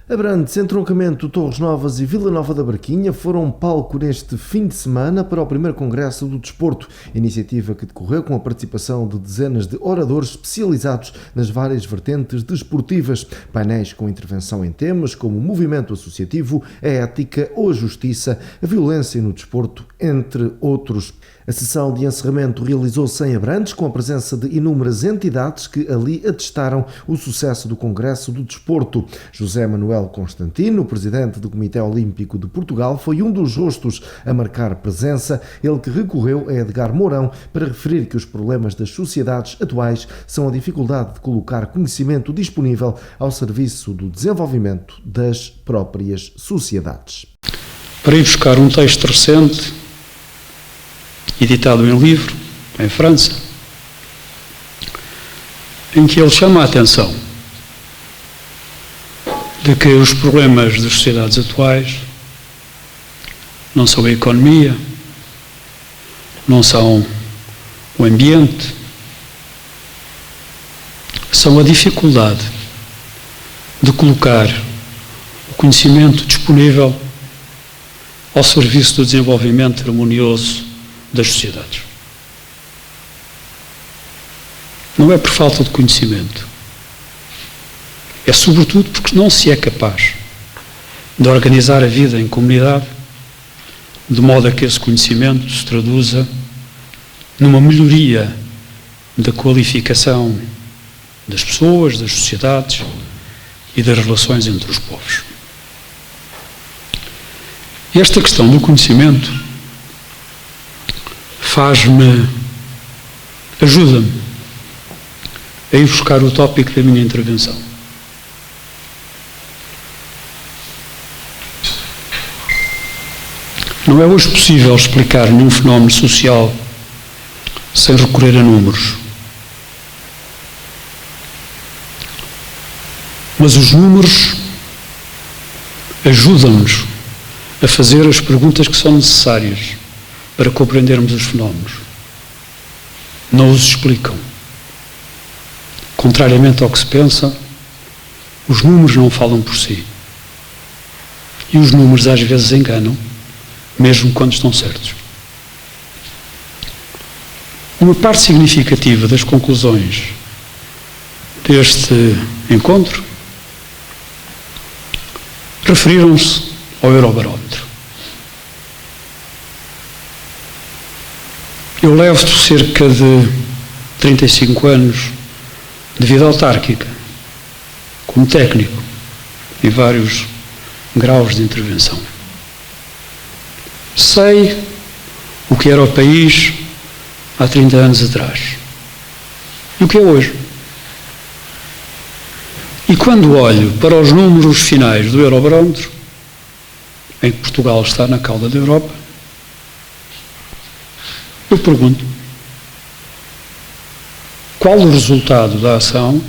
Abrantes, Entroncamento, Torres Novas e Vila Nova da Barquinha foram palco neste fim de semana para o primeiro Congresso do Desporto, iniciativa que decorreu com a participação de dezenas de oradores especializados nas várias vertentes desportivas, painéis com intervenção em temas como o movimento associativo, a ética ou a justiça, a violência no desporto, entre outros. A sessão de encerramento realizou-se em Abrantes, com a presença de inúmeras entidades que ali atestaram o sucesso do Congresso do Desporto. José Manuel Constantino, presidente do Comitê Olímpico de Portugal, foi um dos rostos a marcar presença, ele que recorreu a Edgar Mourão para referir que os problemas das sociedades atuais são a dificuldade de colocar conhecimento disponível ao serviço do desenvolvimento das próprias sociedades. Para ir buscar um texto recente, editado em livro, em França, em que ele chama a atenção de que os problemas das sociedades atuais não são a economia, não são o ambiente, são a dificuldade de colocar o conhecimento disponível ao serviço do desenvolvimento harmonioso das sociedades. Não é por falta de conhecimento, é sobretudo porque não se é capaz de organizar a vida em comunidade de modo a que esse conhecimento se traduza numa melhoria da qualificação das pessoas, das sociedades e das relações entre os povos. Esta questão do conhecimento ajuda-me a ir buscar o tópico da minha intervenção. Não é hoje possível explicar nenhum fenómeno social sem recorrer a números. Mas os números ajudam-nos a fazer as perguntas que são necessárias para compreendermos os fenómenos. Não os explicam. Contrariamente ao que se pensa, os números não falam por si. E os números às vezes enganam, mesmo quando estão certos. Uma parte significativa das conclusões deste encontro referiram-se ao Eurobarómetro. Eu levo cerca de 35 anos de vida autárquica, como técnico, em vários graus de intervenção. Sei o que era o país há 30 anos atrás e o que é hoje. E quando olho para os números finais do Eurobarómetro, em que Portugal está na cauda da Europa, eu pergunto, qual o resultado da ação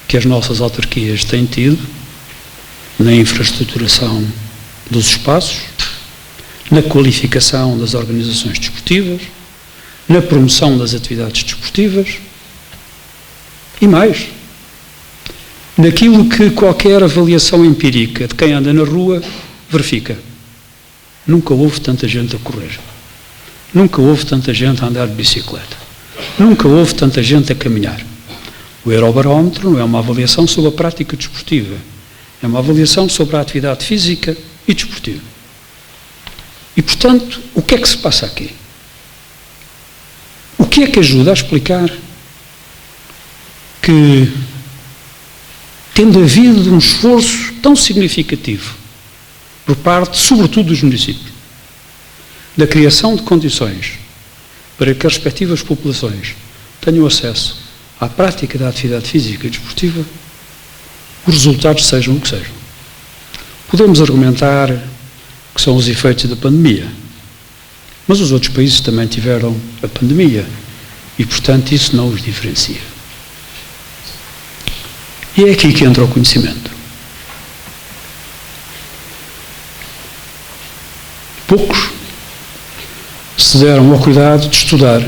que as nossas autarquias têm tido na infraestruturação dos espaços, na qualificação das organizações desportivas, na promoção das atividades desportivas e mais, naquilo que qualquer avaliação empírica de quem anda na rua verifica. Nunca houve tanta gente a correr. Nunca houve tanta gente a andar de bicicleta. Nunca houve tanta gente a caminhar. O Eurobarómetro não é uma avaliação sobre a prática desportiva. É uma avaliação sobre a atividade física e desportiva. E, portanto, o que é que se passa aqui? O que é que ajuda a explicar que, tendo havido um esforço tão significativo por parte, sobretudo, dos municípios, da criação de condições para que as respectivas populações tenham acesso à prática da atividade física e desportiva, os resultados sejam o que sejam. Podemos argumentar que são os efeitos da pandemia, mas os outros países também tiveram a pandemia e, portanto, isso não os diferencia. E é aqui que entra o conhecimento. Poucos se deram ao cuidado de estudar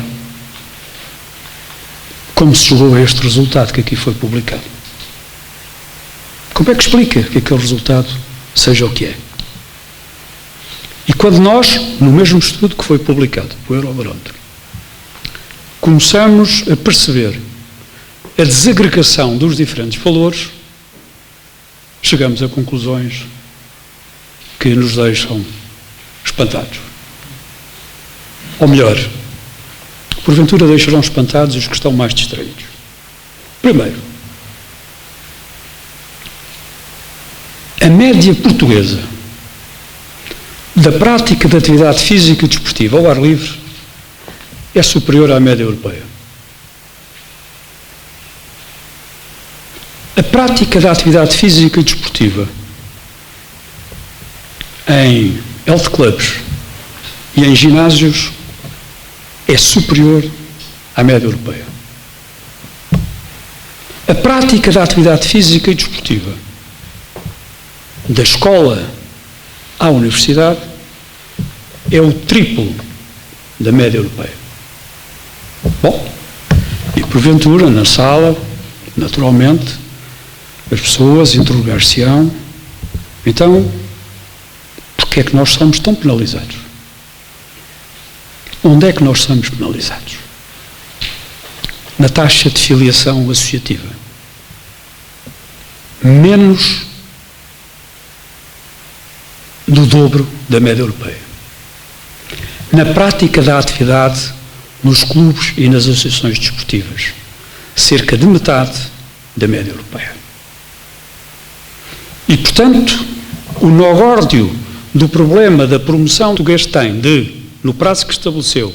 como se chegou a este resultado que aqui foi publicado. Como é que explica que aquele resultado seja o que é? E quando nós, no mesmo estudo que foi publicado pelo Eurobarómetro, começamos a perceber a desagregação dos diferentes valores, chegamos a conclusões que nos deixam espantados. Ou melhor, porventura deixarão espantados os que estão mais distraídos. Primeiro, a média portuguesa da prática de atividade física e desportiva ao ar livre é superior à média europeia. A prática da atividade física e desportiva em health clubs e em ginásios é superior à média europeia. A prática da atividade física e desportiva da escola à universidade é o triplo da média europeia. Bom, e porventura, na sala, naturalmente, as pessoas interrogar-se-ão, então, porquê é que nós somos tão penalizados? Onde é que nós somos penalizados? Na taxa de filiação associativa. Menos do dobro da média europeia. Na prática da atividade nos clubes e nas associações desportivas, cerca de metade da média europeia. E, portanto, o nó górdio do problema da promoção que o português tem de, no prazo que estabeleceu,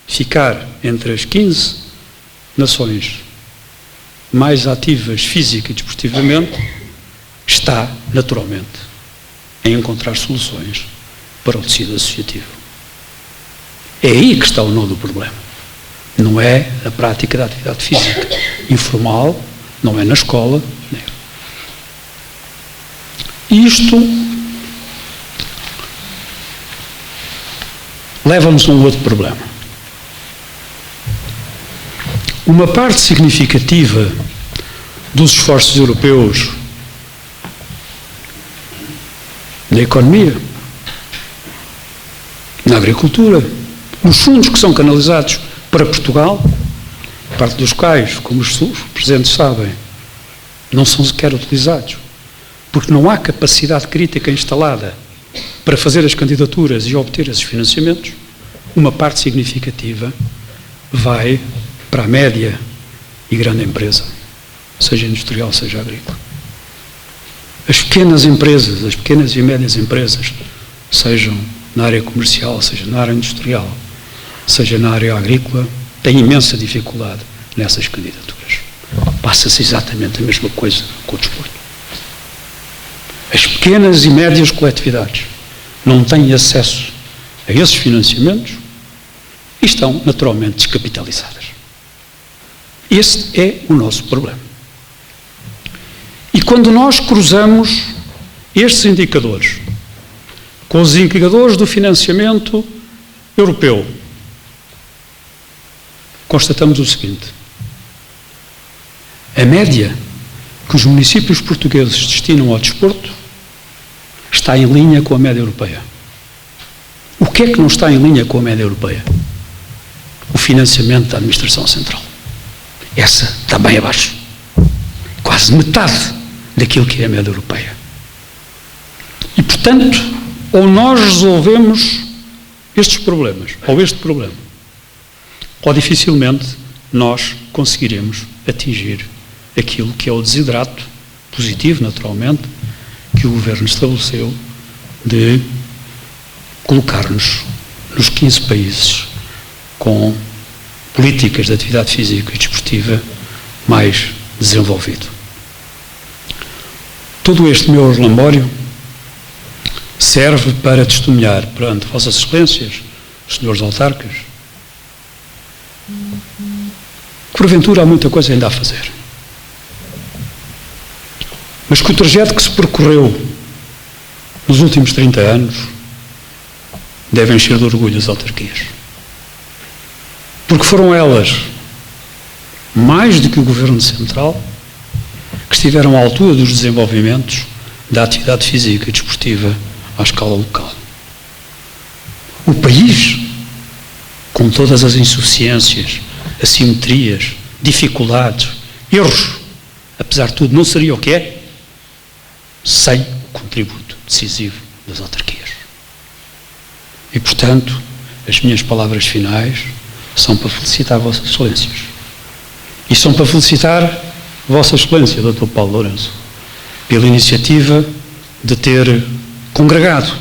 ficar entre as 15 nações mais ativas física e desportivamente, está, naturalmente, em encontrar soluções para o tecido associativo. É aí que está o nó do problema. Não é a prática da atividade física informal, não é na escola. E isto leva-nos a um outro problema. Uma parte significativa dos esforços europeus na economia, na agricultura, nos fundos que são canalizados para Portugal, parte dos quais, como os presentes sabem, não são sequer utilizados, porque não há capacidade crítica instalada para fazer as candidaturas e obter esses financiamentos, uma parte significativa vai para a média e grande empresa, seja industrial, seja agrícola. As pequenas empresas, as pequenas e médias empresas, sejam na área comercial, seja na área industrial, seja na área agrícola, têm imensa dificuldade nessas candidaturas. Passa-se exatamente a mesma coisa com o desporto. As pequenas e médias coletividades não têm acesso a esses financiamentos e estão naturalmente descapitalizadas. Esse é o nosso problema. E quando nós cruzamos estes indicadores com os indicadores do financiamento europeu, constatamos o seguinte: a média que os municípios portugueses destinam ao desporto está em linha com a média europeia. O que é que não está em linha com a média europeia? O financiamento da administração central. Essa está bem abaixo. Quase metade daquilo que é a média europeia. E, portanto, ou nós resolvemos estes problemas, ou este problema, ou dificilmente nós conseguiremos atingir aquilo que é o desidrato positivo, naturalmente, que o Governo estabeleceu de colocar-nos nos 15 países com políticas de atividade física e desportiva mais desenvolvido. Todo este meu relambório serve para testemunhar perante Vossas Excelências, senhores autarcas, que porventura há muita coisa ainda a fazer. Mas que o trajeto que se percorreu nos últimos 30 anos deve encher de orgulho as autarquias. Porque foram elas, mais do que o Governo Central, que estiveram à altura dos desenvolvimentos da atividade física e desportiva à escala local. O país, com todas as insuficiências, assimetrias, dificuldades, erros, apesar de tudo, não seria o que é sem o contributo decisivo das autarquias. E, portanto, as minhas palavras finais são para felicitar Vossas Excelências. E são para felicitar Vossa Excelência, Dr. Paulo Lourenço, pela iniciativa de ter congregado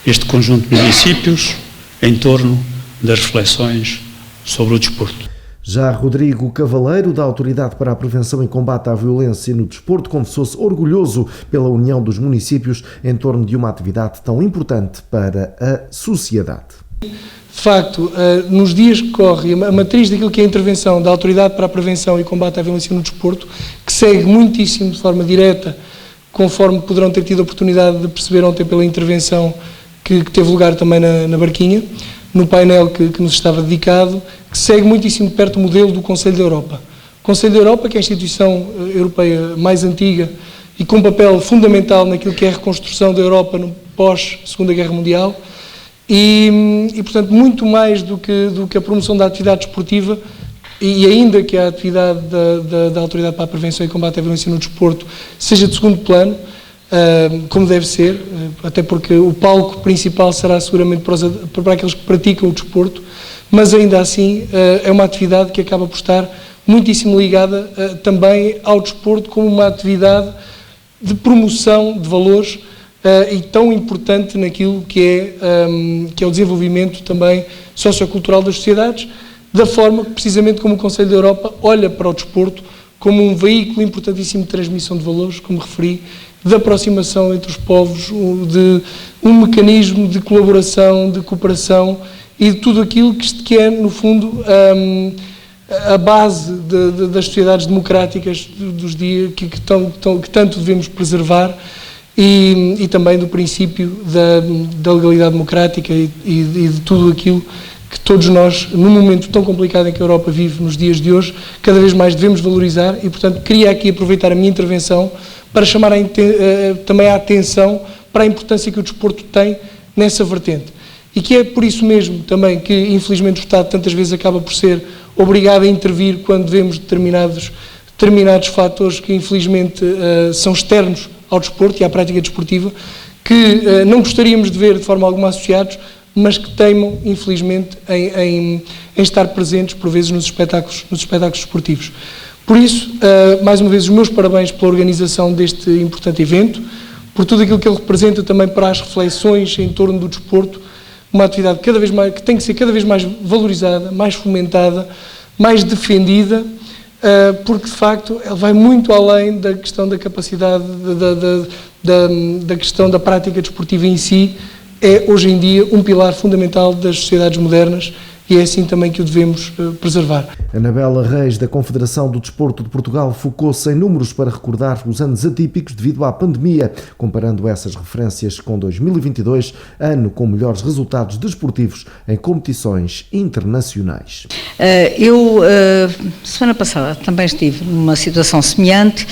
este conjunto de municípios em torno das reflexões sobre o desporto. Já Rodrigo Cavaleiro, da Autoridade para a Prevenção e Combate à Violência no Desporto, confessou-se orgulhoso pela união dos municípios em torno de uma atividade tão importante para a sociedade. De facto, nos dias que correm, a matriz daquilo que é a intervenção da Autoridade para a Prevenção e Combate à Violência no Desporto, que segue muitíssimo de forma direta, conforme poderão ter tido a oportunidade de perceber ontem pela intervenção que teve lugar também na Barquinha, no painel que nos estava dedicado, que segue muitíssimo de perto o modelo do Conselho da Europa. O Conselho da Europa, que é a instituição europeia mais antiga e com papel fundamental naquilo que é a reconstrução da Europa no pós-Segunda Guerra Mundial, e portanto, muito mais do que a promoção da atividade desportiva, e ainda que a atividade da Autoridade para a Prevenção e Combate à Violência no Desporto seja de segundo plano, como deve ser, até porque o palco principal será seguramente para aqueles que praticam o desporto, mas ainda assim é uma atividade que acaba por estar muitíssimo ligada também ao desporto como uma atividade de promoção de valores e tão importante naquilo que é o desenvolvimento também sociocultural das sociedades, da forma que, precisamente como o Conselho da Europa olha para o desporto como um veículo importantíssimo de transmissão de valores, como referi, de aproximação entre os povos, de um mecanismo de colaboração, de cooperação e de tudo aquilo que é, no fundo, a base das sociedades democráticas dos dias que tanto devemos preservar e também do princípio da legalidade democrática e de tudo aquilo que todos nós, num momento tão complicado em que a Europa vive nos dias de hoje, cada vez mais devemos valorizar e, portanto, queria aqui aproveitar a minha intervenção para chamar também a atenção para a importância que o desporto tem nessa vertente. E que é por isso mesmo também que, infelizmente, o Estado tantas vezes acaba por ser obrigado a intervir quando vemos determinados fatores que, infelizmente, são externos ao desporto e à prática desportiva, que não gostaríamos de ver de forma alguma associados, mas que teimam, infelizmente, em estar presentes, por vezes, nos espetáculos desportivos. Por isso, mais uma vez, os meus parabéns pela organização deste importante evento, por tudo aquilo que ele representa também para as reflexões em torno do desporto, uma atividade que tem que ser cada vez mais valorizada, mais fomentada, mais defendida, porque, de facto, ele vai muito além da questão da capacidade, da questão da prática desportiva em si, é, hoje em dia, um pilar fundamental das sociedades modernas e é assim também que o devemos preservar. Anabela Reis, da Confederação do Desporto de Portugal, focou-se em números para recordar os anos atípicos devido à pandemia, comparando essas referências com 2022, ano com melhores resultados desportivos em competições internacionais. Eu, semana passada, também estive numa situação semelhante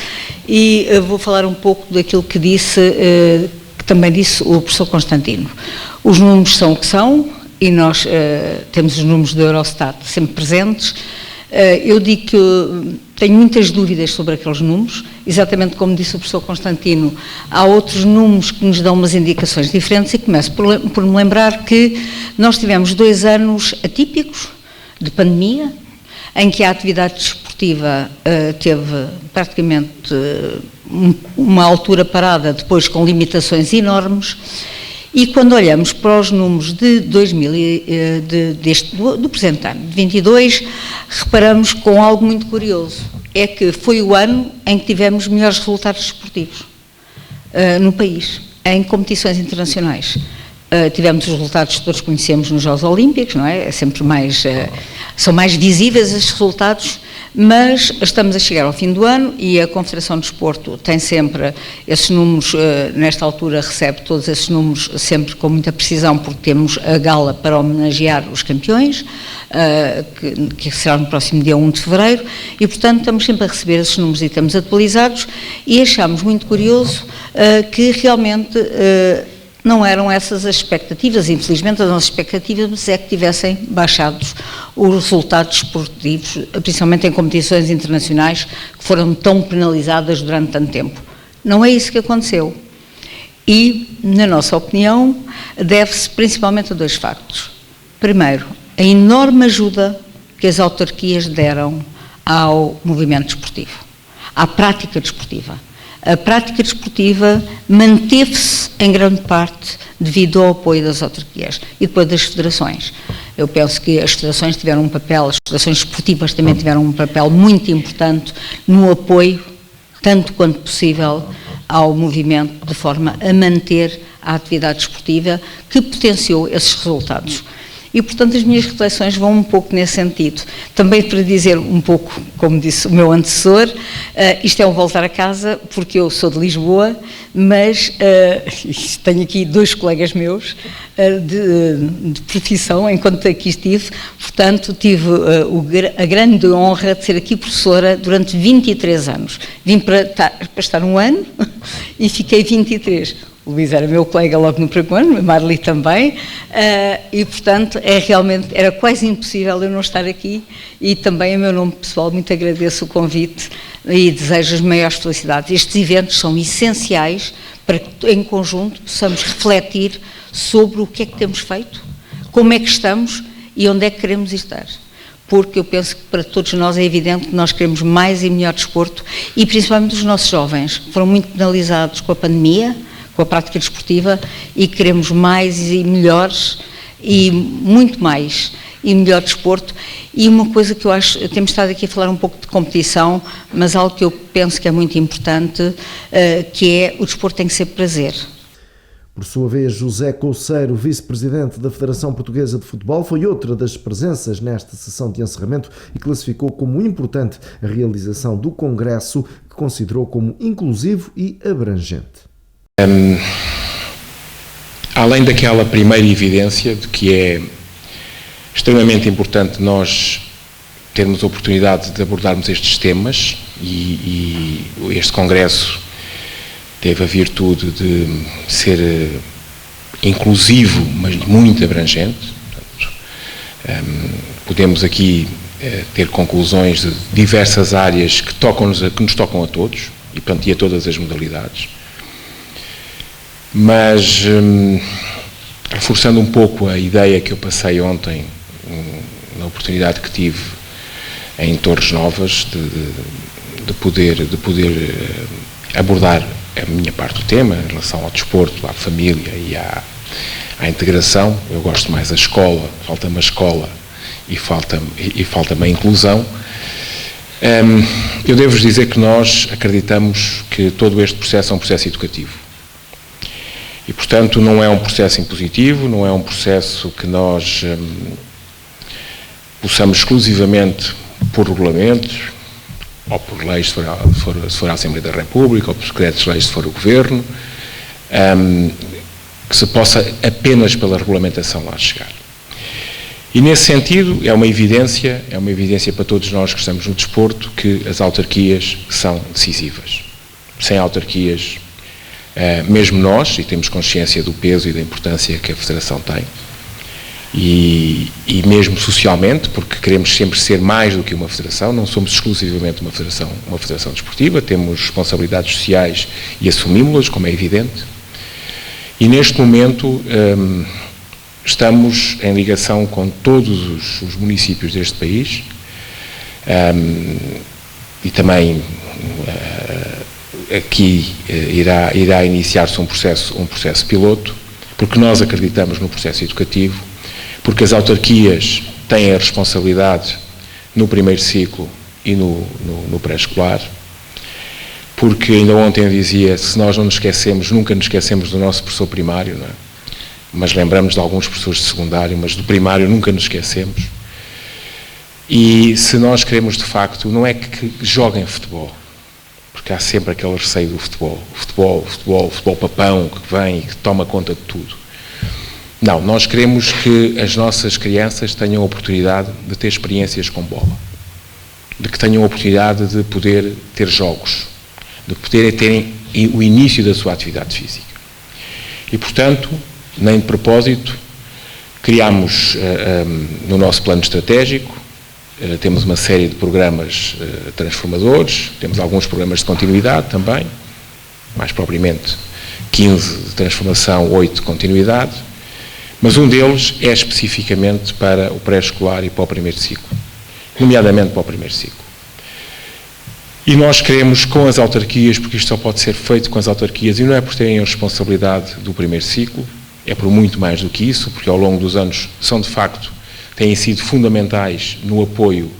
e vou falar um pouco daquilo que também disse o professor Constantino. Os números são o que são e nós temos os números do Eurostat sempre presentes. Eu digo que tenho muitas dúvidas sobre aqueles números, exatamente como disse o professor Constantino, há outros números que nos dão umas indicações diferentes e começo por me lembrar que nós tivemos 2 anos atípicos de pandemia, em que a atividade desportiva teve praticamente uma altura parada, depois com limitações enormes, e quando olhamos para os números de do presente ano, de 22, reparamos com algo muito curioso, é que foi o ano em que tivemos melhores resultados desportivos no país, em competições internacionais. Tivemos os resultados que todos conhecemos nos Jogos Olímpicos, não é? É sempre mais, são mais visíveis esses resultados, Mas estamos a chegar ao fim do ano e a Confederação de Desporto tem sempre esses números, nesta altura recebe todos esses números sempre com muita precisão, porque temos a gala para homenagear os campeões, que será no próximo dia 1 de fevereiro, e portanto estamos sempre a receber esses números e estamos atualizados, e achamos muito curioso que realmente não eram essas as expectativas, infelizmente as nossas expectativas é que tivessem baixado os resultados esportivos, principalmente em competições internacionais que foram tão penalizadas durante tanto tempo. Não é isso que aconteceu. E, na nossa opinião, deve-se principalmente a dois factos. Primeiro, a enorme ajuda que as autarquias deram ao movimento desportivo, à prática desportiva. A prática desportiva manteve-se em grande parte devido ao apoio das autarquias e depois das federações. Eu penso que as federações tiveram um papel, as federações esportivas também tiveram um papel muito importante no apoio, tanto quanto possível, ao movimento, de forma a manter a atividade desportiva que potenciou esses resultados. E, portanto, as minhas reflexões vão um pouco nesse sentido. Também para dizer um pouco, como disse o meu antecessor, isto é um voltar a casa, porque eu sou de Lisboa, mas tenho aqui dois colegas meus de profissão, enquanto aqui estive, portanto, tive a grande honra de ser aqui professora durante 23 anos. Vim para estar um ano e fiquei 23. O Luís era meu colega logo no primeiro ano, a Marli também, e portanto era quase impossível eu não estar aqui, e também em meu nome pessoal muito agradeço o convite e desejo as maiores felicidades. Estes eventos são essenciais para que em conjunto possamos refletir sobre o que é que temos feito, como é que estamos e onde é que queremos estar. Porque eu penso que para todos nós é evidente que nós queremos mais e melhor desporto, e principalmente os nossos jovens, que foram muito penalizados com a pandemia, com a prática desportiva, e queremos mais e melhores, e muito mais, e melhor desporto. E uma coisa que eu acho, temos estado aqui a falar um pouco de competição, mas algo que eu penso que é muito importante, que é o desporto tem que ser prazer. Por sua vez, José Couceiro, vice-presidente da Federação Portuguesa de Futebol, foi outra das presenças nesta sessão de encerramento e classificou como importante a realização do congresso, que considerou como inclusivo e abrangente. Além daquela primeira evidência de que é extremamente importante nós termos a oportunidade de abordarmos estes temas, e este congresso teve a virtude de ser inclusivo, mas muito abrangente. Portanto, podemos aqui ter conclusões de diversas áreas que nos tocam a todos, e portanto, e a todas as modalidades. Mas, reforçando um pouco a ideia que eu passei ontem, na oportunidade que tive em Torres Novas, de poder abordar a minha parte do tema, em relação ao desporto, à família e à integração. Eu gosto mais da escola, falta-me a escola e falta-me a inclusão. Eu devo-vos dizer que nós acreditamos que todo este processo é um processo educativo. E, portanto, não é um processo impositivo, não é um processo que nós possamos exclusivamente por regulamentos, ou por leis, se for a Assembleia da República, ou por decretos-leis, se for o Governo, que se possa apenas pela regulamentação lá chegar. E, nesse sentido, é uma evidência para todos nós que estamos no desporto, que as autarquias são decisivas. Sem autarquias, mesmo nós, e temos consciência do peso e da importância que a Federação tem, e mesmo socialmente, porque queremos sempre ser mais do que uma federação, não somos exclusivamente uma federação desportiva, temos responsabilidades sociais e assumimos-las, como é evidente, e neste momento estamos em ligação com todos os municípios deste país, e também aqui irá iniciar-se um processo piloto, porque nós acreditamos no processo educativo, porque as autarquias têm a responsabilidade no primeiro ciclo e no pré-escolar, porque ainda ontem eu dizia, se nós não nos esquecemos, nunca nos esquecemos do nosso professor primário, não é? Mas lembramos de alguns professores de secundário, mas do primário nunca nos esquecemos. E se nós queremos, de facto, não é que joguem futebol, porque há sempre aquele receio do futebol. O futebol papão que vem e que toma conta de tudo. Não, nós queremos que as nossas crianças tenham a oportunidade de ter experiências com bola, de que tenham a oportunidade de poder ter jogos, de poderem terem o início da sua atividade física. E, portanto, nem de propósito, criámos no nosso plano estratégico, temos uma série de programas transformadores, temos alguns programas de continuidade também, mais propriamente 15 de transformação, 8 de continuidade, mas um deles é especificamente para o pré-escolar e para o primeiro ciclo, nomeadamente para o primeiro ciclo. E nós queremos com as autarquias, porque isto só pode ser feito com as autarquias, e não é por terem a responsabilidade do primeiro ciclo, é por muito mais do que isso, porque ao longo dos anos são de facto, têm sido fundamentais no apoio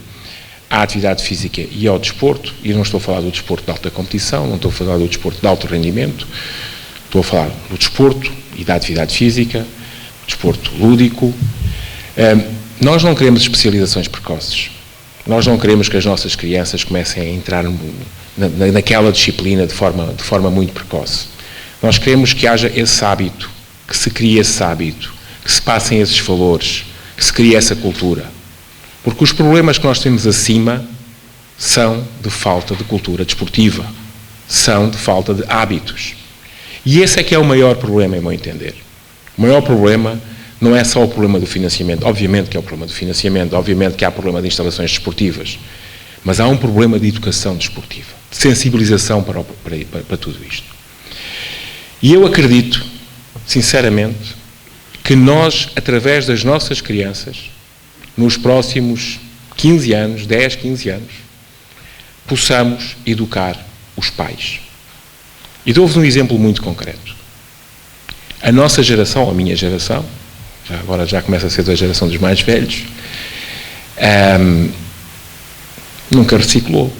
à atividade física e ao desporto, e não estou a falar do desporto de alta competição, não estou a falar do desporto de alto rendimento, estou a falar do desporto e da atividade física, desporto lúdico. Nós não queremos especializações precoces. Nós não queremos que as nossas crianças comecem a entrar naquela disciplina de forma muito precoce. Nós queremos que haja esse hábito, que se crie esse hábito, que se passem esses valores, que se crie essa cultura. Porque os problemas que nós temos acima são de falta de cultura desportiva, são de falta de hábitos. E esse é que é o maior problema, em meu entender. O maior problema não é só o problema do financiamento, obviamente que é o problema do financiamento, obviamente que há problema de instalações desportivas, mas há um problema de educação desportiva, de sensibilização para tudo isto. E eu acredito, sinceramente, que nós, através das nossas crianças, nos próximos 15 anos, 10, 15 anos, possamos educar os pais. E dou-vos um exemplo muito concreto. A nossa geração, a minha geração, agora já começa a ser da geração dos mais velhos, nunca reciclou.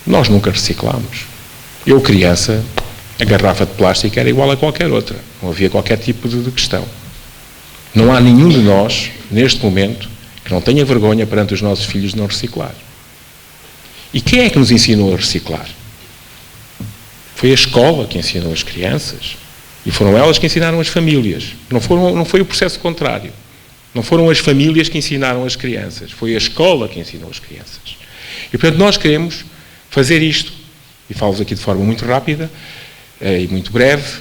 Nós nunca reciclámos. Eu, criança, a garrafa de plástico era igual a qualquer outra. Não havia qualquer tipo de questão. Não há nenhum de nós, neste momento, que não tenha vergonha perante os nossos filhos de não reciclar. E quem é que nos ensinou a reciclar? Foi a escola que ensinou as crianças. E foram elas que ensinaram as famílias. Não foi o processo contrário. Não foram as famílias que ensinaram as crianças. Foi a escola que ensinou as crianças. E, portanto, nós queremos fazer isto, e falo-vos aqui de forma muito rápida e muito breve,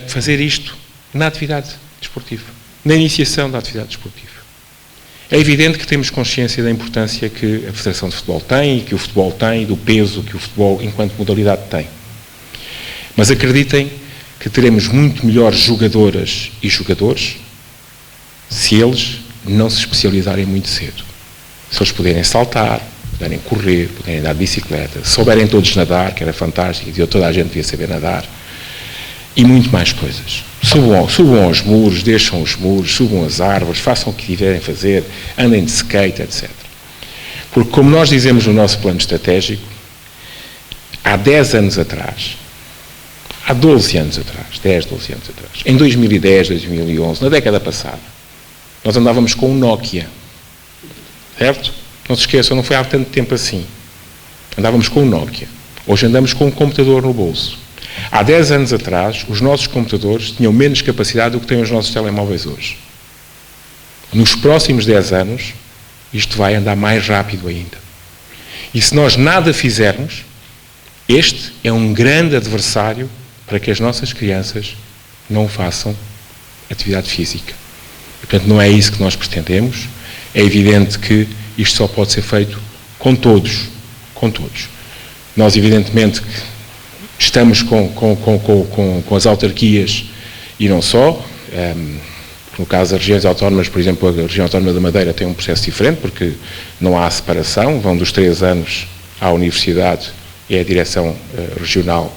fazer isto na atividade desportiva, na iniciação da atividade desportiva. É evidente que temos consciência da importância que a Federação de Futebol tem, e que o futebol tem, e do peso que o futebol, enquanto modalidade, tem. Mas acreditem que teremos muito melhores jogadoras e jogadores se eles não se especializarem muito cedo. Se eles puderem saltar, puderem correr, puderem andar de bicicleta, se souberem todos nadar, que era fantástico, e toda a gente devia saber nadar, e muito mais coisas. Subam aos muros, deixam os muros, subam as árvores, façam o que tiverem a fazer, andem de skate, etc. Porque, como nós dizemos no nosso plano estratégico, há 10 anos atrás, há 12 anos atrás, 10, 12 anos atrás, em 2010, 2011, na década passada, nós andávamos com um Nokia, certo? Não se esqueçam, não foi há tanto tempo assim. Andávamos com um Nokia. Hoje andamos com um computador no bolso. Há 10 anos atrás, os nossos computadores tinham menos capacidade do que têm os nossos telemóveis hoje. Nos próximos 10 anos, isto vai andar mais rápido ainda. E se nós nada fizermos, este é um grande adversário para que as nossas crianças não façam atividade física. Portanto, não é isso que nós pretendemos. É evidente que isto só pode ser feito com todos. Com todos. Nós, evidentemente, estamos com as autarquias e não só. No caso das regiões autónomas, por exemplo, a região autónoma da Madeira tem um processo diferente, porque não há separação, vão dos 3 anos à universidade e é a direção regional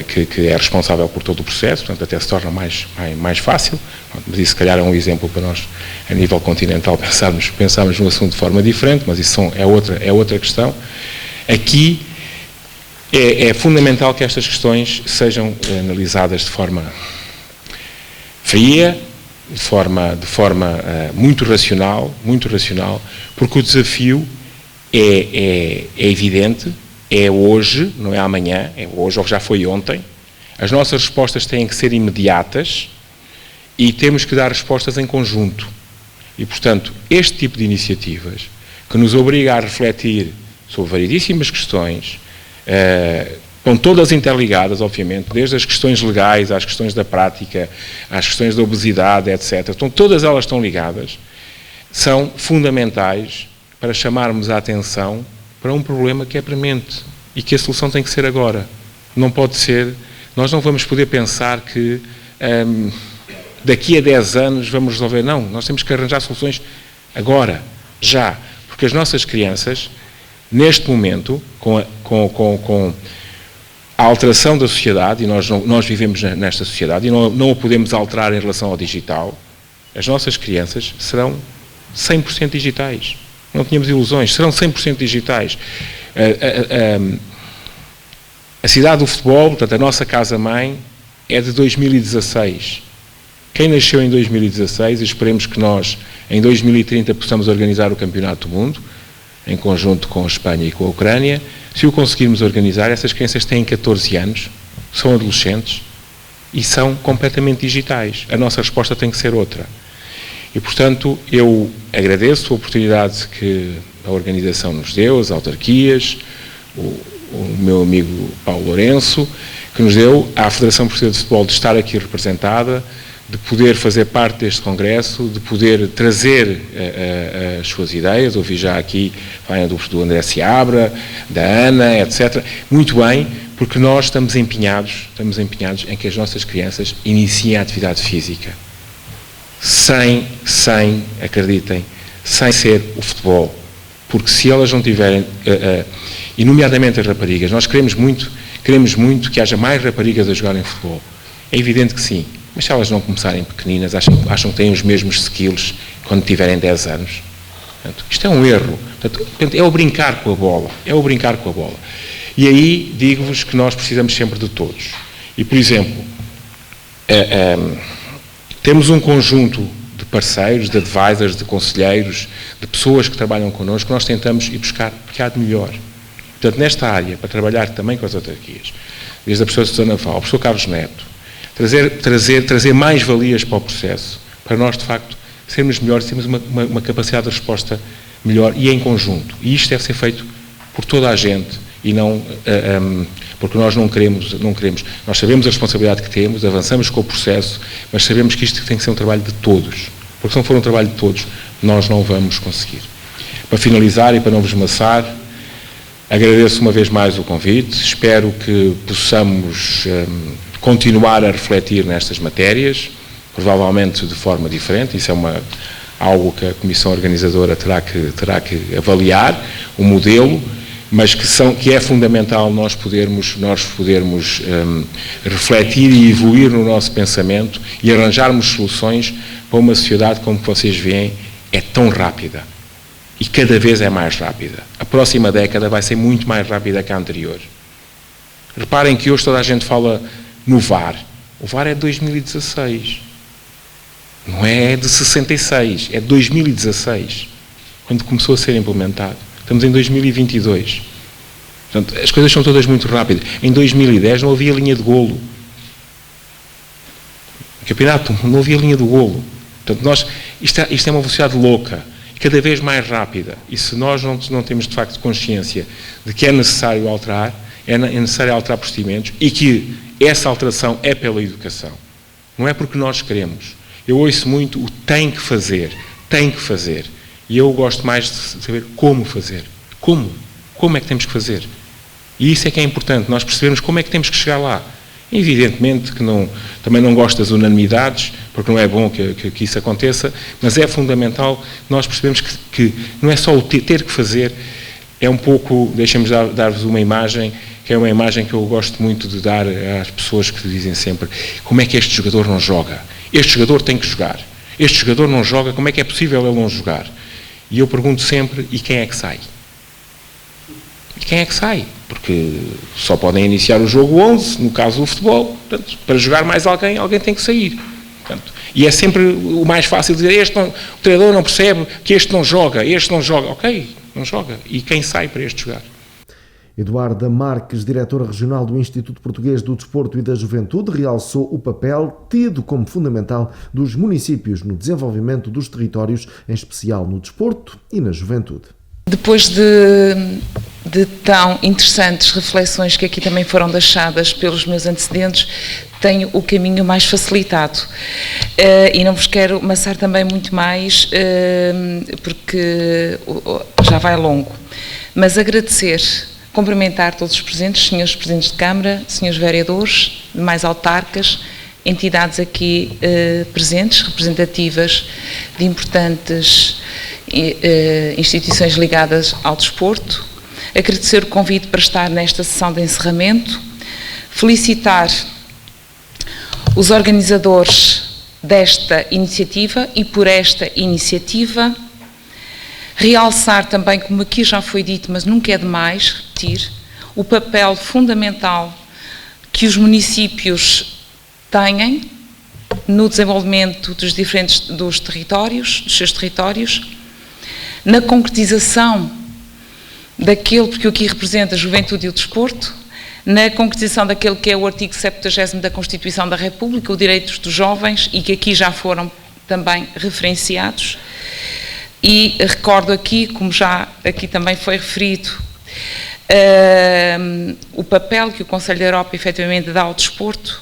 que é responsável por todo o processo, portanto até se torna mais fácil, mas isso se calhar é um exemplo para nós, a nível continental, pensarmos no assunto de forma diferente, mas isso é outra questão. Aqui é fundamental que estas questões sejam analisadas de forma fria, de forma muito racional, porque o desafio é evidente, é hoje, não é amanhã, é hoje ou já foi ontem. As nossas respostas têm que ser imediatas e temos que dar respostas em conjunto. E, portanto, este tipo de iniciativas, que nos obriga a refletir sobre variedíssimas questões, estão todas interligadas, obviamente, desde as questões legais às questões da prática, às questões da obesidade, etc. Todas elas estão ligadas, são fundamentais para chamarmos a atenção para um problema que é premente e que a solução tem que ser agora. Não pode ser, nós não vamos poder pensar que daqui a 10 anos vamos resolver. Não, nós temos que arranjar soluções agora, já, porque as nossas crianças, neste momento, com a alteração da sociedade, e nós vivemos nesta sociedade, e não a podemos alterar em relação ao digital, as nossas crianças serão 100% digitais. Não tínhamos ilusões, serão 100% digitais. A cidade do futebol, portanto, a nossa casa-mãe, é de 2016. Quem nasceu em 2016, e esperemos que nós, em 2030, possamos organizar o Campeonato do Mundo, em conjunto com a Espanha e com a Ucrânia, se o conseguirmos organizar, essas crianças têm 14 anos, são adolescentes e são completamente digitais. A nossa resposta tem que ser outra. E, portanto, eu agradeço a oportunidade que a organização nos deu, as autarquias, o meu amigo Paulo Lourenço, que nos deu, à Federação Portuguesa de Futebol, de estar aqui representada, de poder fazer parte deste congresso, de poder trazer as suas ideias. Ouvi já aqui falar do André Seabra, da Ana, etc. Muito bem, porque nós estamos empenhados em que as nossas crianças iniciem a atividade física. Sem, acreditem, sem ser o futebol. Porque se elas não tiverem, e nomeadamente as raparigas, nós queremos muito que haja mais raparigas a jogarem futebol. É evidente que sim. Mas se elas não começarem pequeninas, acham que têm os mesmos skills quando tiverem 10 anos. Portanto, isto é um erro. Portanto, é o brincar com a bola. E aí digo-vos que nós precisamos sempre de todos. E, por exemplo, temos um conjunto de parceiros, de advisors, de conselheiros, de pessoas que trabalham connosco, que nós tentamos ir buscar porque há de melhor. Portanto, nesta área, para trabalhar também com as autarquias, desde a professora Susana Val, o professor Carlos Neto, trazer mais valias para o processo, para nós, de facto, sermos melhores, termos uma capacidade de resposta melhor e em conjunto. E isto deve ser feito por toda a gente e não, porque nós não queremos, nós sabemos a responsabilidade que temos, avançamos com o processo, mas sabemos que isto tem que ser um trabalho de todos, porque se não for um trabalho de todos, nós não vamos conseguir. Para finalizar e para não vos maçar, agradeço uma vez mais o convite, espero que possamos continuar a refletir nestas matérias, provavelmente de forma diferente. Isso é algo que a Comissão Organizadora terá que avaliar, o modelo, mas que é fundamental nós podermos refletir e evoluir no nosso pensamento e arranjarmos soluções para uma sociedade, como vocês veem, é tão rápida e cada vez é mais rápida. A próxima década vai ser muito mais rápida que a anterior. Reparem que hoje toda a gente fala no VAR. O VAR é de 2016. Não é de 66, é de 2016, quando começou a ser implementado. Estamos em 2022. Portanto, as coisas são todas muito rápidas. Em 2010 não havia linha de golo. No campeonato não havia linha de golo. Portanto, isto é uma velocidade louca, cada vez mais rápida. E se nós não temos, de facto, consciência de que é necessário alterar, é necessário alterar procedimentos e que essa alteração é pela educação. Não é porque nós queremos. Eu ouço muito o tem que fazer. E eu gosto mais de saber como fazer. Como? Como é que temos que fazer? E isso é que é importante, nós percebermos como é que temos que chegar lá. Evidentemente que também não gosto das unanimidades, porque não é bom que isso aconteça, mas é fundamental nós percebermos que não é só o ter que fazer, é um pouco, deixem-me dar-vos uma imagem, que é uma imagem que eu gosto muito de dar às pessoas que dizem sempre: como é que este jogador não joga? Este jogador tem que jogar. Este jogador não joga, como é que é possível ele não jogar? E eu pergunto sempre: e quem é que sai? E quem é que sai? Porque só podem iniciar o jogo 11, no caso do futebol. Portanto, para jogar mais alguém tem que sair. Portanto, e é sempre o mais fácil dizer, o treinador não percebe que este não joga. Ok, não joga. E quem sai para este jogar? Eduarda Marques, diretora regional do Instituto Português do Desporto e da Juventude, realçou o papel tido como fundamental dos municípios no desenvolvimento dos territórios, em especial no desporto e na juventude. Depois de tão interessantes reflexões que aqui também foram deixadas pelos meus antecedentes, tenho o caminho mais facilitado e não vos quero amassar também muito mais porque já vai longo, mas agradecer, cumprimentar todos os presentes, senhores presidentes de Câmara, senhores vereadores, demais autarcas, entidades aqui presentes, representativas de importantes instituições ligadas ao desporto, agradecer o convite para estar nesta sessão de encerramento, felicitar os organizadores desta iniciativa e por esta iniciativa, realçar também, como aqui já foi dito, mas nunca é demais repetir, o papel fundamental que os municípios têm no desenvolvimento dos seus territórios, na concretização daquele, porque eu aqui represento a juventude e o desporto, na concretização daquele que é o artigo 70º da Constituição da República, os direitos dos jovens, e que aqui já foram também referenciados. E recordo aqui, como já aqui também foi referido, o papel que o Conselho da Europa efetivamente dá ao desporto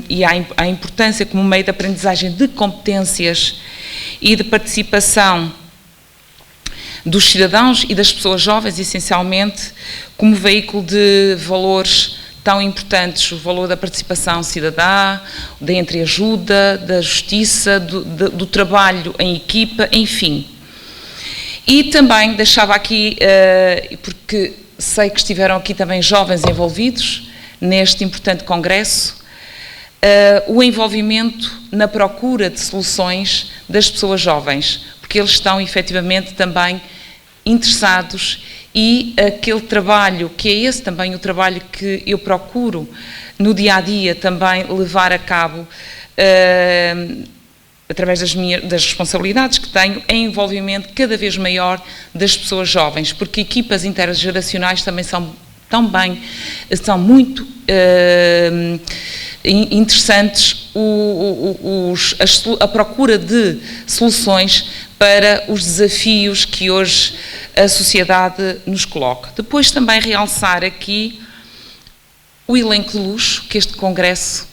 e a importância como meio de aprendizagem de competências e de participação dos cidadãos e das pessoas jovens, essencialmente, como veículo de valores tão importantes, o valor da participação cidadã, da entreajuda, da justiça, do trabalho em equipa, enfim. E também deixava aqui, porque sei que estiveram aqui também jovens envolvidos neste importante congresso, o envolvimento na procura de soluções das pessoas jovens, porque eles estão efetivamente também interessados e aquele trabalho, que é esse também o trabalho que eu procuro no dia-a-dia também levar a cabo, através das responsabilidades que tenho, em envolvimento cada vez maior das pessoas jovens, porque equipas intergeracionais também são muito interessantes a procura de soluções para os desafios que hoje a sociedade nos coloca. Depois também realçar aqui o elenco de luxo que este congresso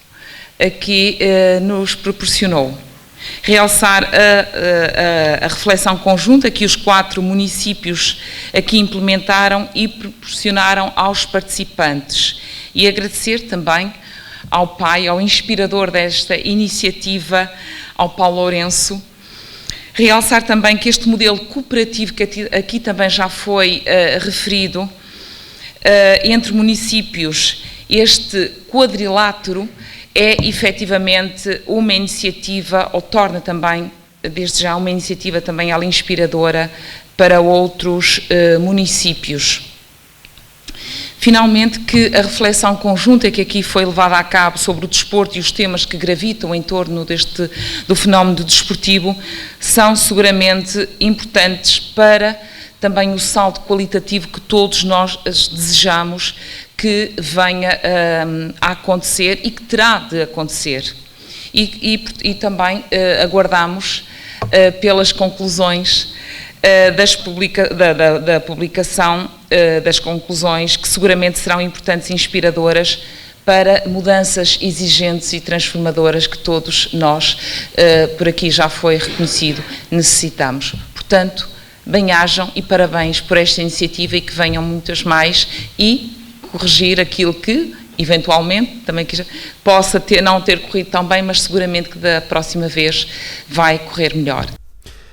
aqui nos proporcionou. Realçar a reflexão conjunta que os 4 municípios aqui implementaram e proporcionaram aos participantes. E agradecer também ao pai, ao inspirador desta iniciativa, ao Paulo Lourenço. Realçar também que este modelo cooperativo, que aqui também já foi referido, entre municípios, este quadrilátero, é efetivamente uma iniciativa, ou torna também, desde já, uma iniciativa também ela inspiradora para outros municípios. Finalmente, que a reflexão conjunta que aqui foi levada a cabo sobre o desporto e os temas que gravitam em torno do fenómeno desportivo são seguramente importantes para também o salto qualitativo que todos nós desejamos que venha a acontecer e que terá de acontecer. E também aguardamos pelas conclusões da publicação das conclusões, que seguramente serão importantes e inspiradoras para mudanças exigentes e transformadoras que todos nós, por aqui já foi reconhecido, necessitamos. Portanto, bem-ajam e parabéns por esta iniciativa e que venham muitas mais e corrigir aquilo que, eventualmente, também possa não ter corrido tão bem, mas seguramente que da próxima vez vai correr melhor.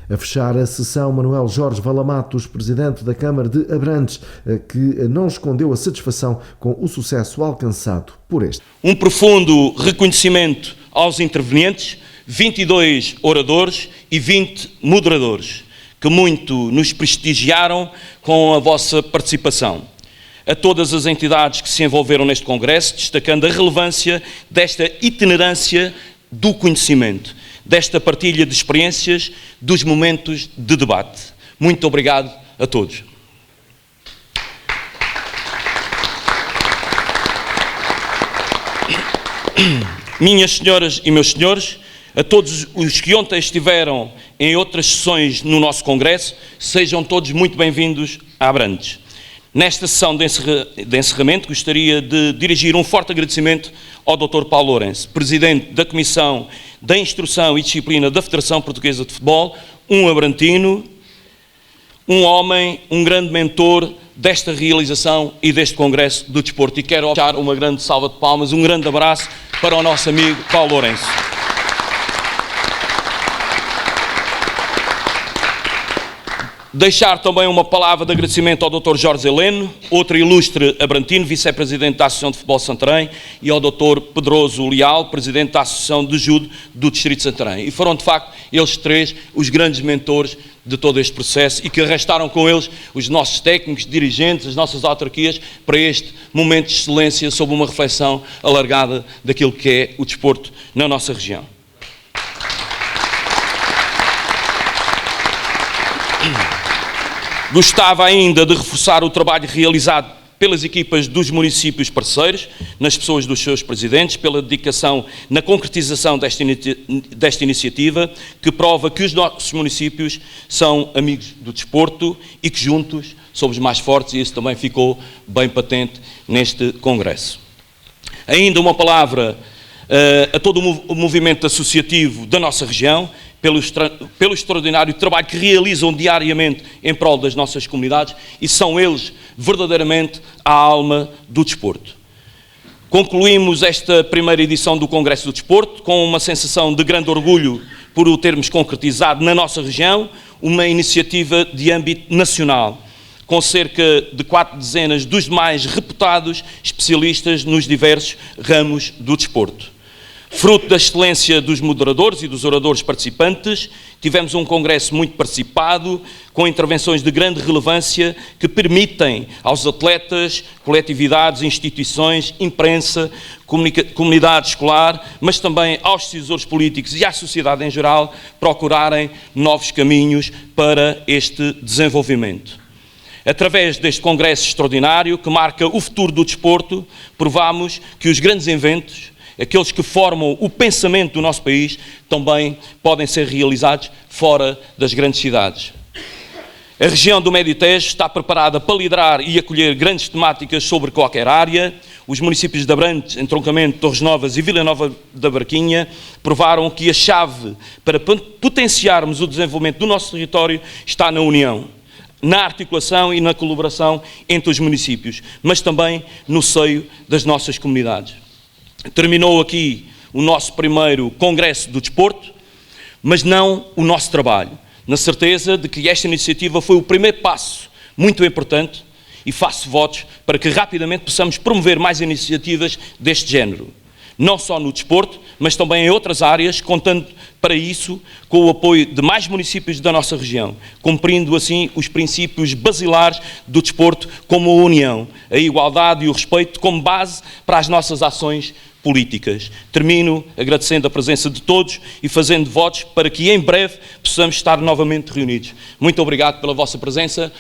A fechar a sessão, Manuel Jorge Valamatos, presidente da Câmara de Abrantes, que não escondeu a satisfação com o sucesso alcançado por este. Um profundo reconhecimento aos intervenientes, 22 oradores e 20 moderadores, que muito nos prestigiaram com a vossa participação. a todas as entidades que se envolveram neste congresso, destacando a relevância desta itinerância do conhecimento, desta partilha de experiências, dos momentos de debate. Muito obrigado a todos. Minhas senhoras e meus senhores, a todos os que ontem estiveram em outras sessões no nosso congresso, sejam todos muito bem-vindos a Abrantes. Nesta sessão de encerramento, gostaria de dirigir um forte agradecimento ao Dr. Paulo Lourenço, Presidente da Comissão da Instrução e Disciplina da Federação Portuguesa de Futebol, um abrantino, um homem, um grande mentor desta realização e deste Congresso do Desporto. E quero deixar uma grande salva de palmas, um grande abraço para o nosso amigo Paulo Lourenço. Deixar também uma palavra de agradecimento ao Dr. Jorge Heleno, outro ilustre abrantino, vice-presidente da Associação de Futebol de Santarém, e ao Dr. Pedroso Leal, presidente da Associação de Judo do Distrito de Santarém. E foram, de facto, eles três os grandes mentores de todo este processo e que arrastaram com eles os nossos técnicos, dirigentes, as nossas autarquias para este momento de excelência sob uma reflexão alargada daquilo que é o desporto na nossa região. Gostava ainda de reforçar o trabalho realizado pelas equipas dos municípios parceiros, nas pessoas dos seus presidentes, pela dedicação na concretização desta iniciativa, que prova que os nossos municípios são amigos do desporto e que juntos somos mais fortes, e isso também ficou bem patente neste congresso. Ainda uma palavra a todo o movimento associativo da nossa região, pelo extraordinário trabalho que realizam diariamente em prol das nossas comunidades, e são eles verdadeiramente a alma do desporto. Concluímos esta primeira edição do Congresso do Desporto com uma sensação de grande orgulho por o termos concretizado na nossa região, uma iniciativa de âmbito nacional, com cerca de 4 dezenas dos mais reputados especialistas nos diversos ramos do desporto. Fruto da excelência dos moderadores e dos oradores participantes, tivemos um congresso muito participado, com intervenções de grande relevância que permitem aos atletas, coletividades, instituições, imprensa, comunidade escolar, mas também aos decisores políticos e à sociedade em geral, procurarem novos caminhos para este desenvolvimento. Através deste congresso extraordinário, que marca o futuro do desporto, provamos que os grandes eventos, aqueles que formam o pensamento do nosso país, também podem ser realizados fora das grandes cidades. A região do Médio Tejo está preparada para liderar e acolher grandes temáticas sobre qualquer área. Os municípios de Abrantes, Entroncamento, Torres Novas e Vila Nova da Barquinha provaram que a chave para potenciarmos o desenvolvimento do nosso território está na união, na articulação e na colaboração entre os municípios, mas também no seio das nossas comunidades. Terminou aqui o nosso primeiro Congresso do Desporto, mas não o nosso trabalho, na certeza de que esta iniciativa foi o primeiro passo muito importante, e faço votos para que rapidamente possamos promover mais iniciativas deste género, não só no desporto, mas também em outras áreas, contando para isso com o apoio de mais municípios da nossa região, cumprindo assim os princípios basilares do desporto, como a união, a igualdade e o respeito como base para as nossas ações políticas. Termino agradecendo a presença de todos e fazendo votos para que em breve possamos estar novamente reunidos. Muito obrigado pela vossa presença.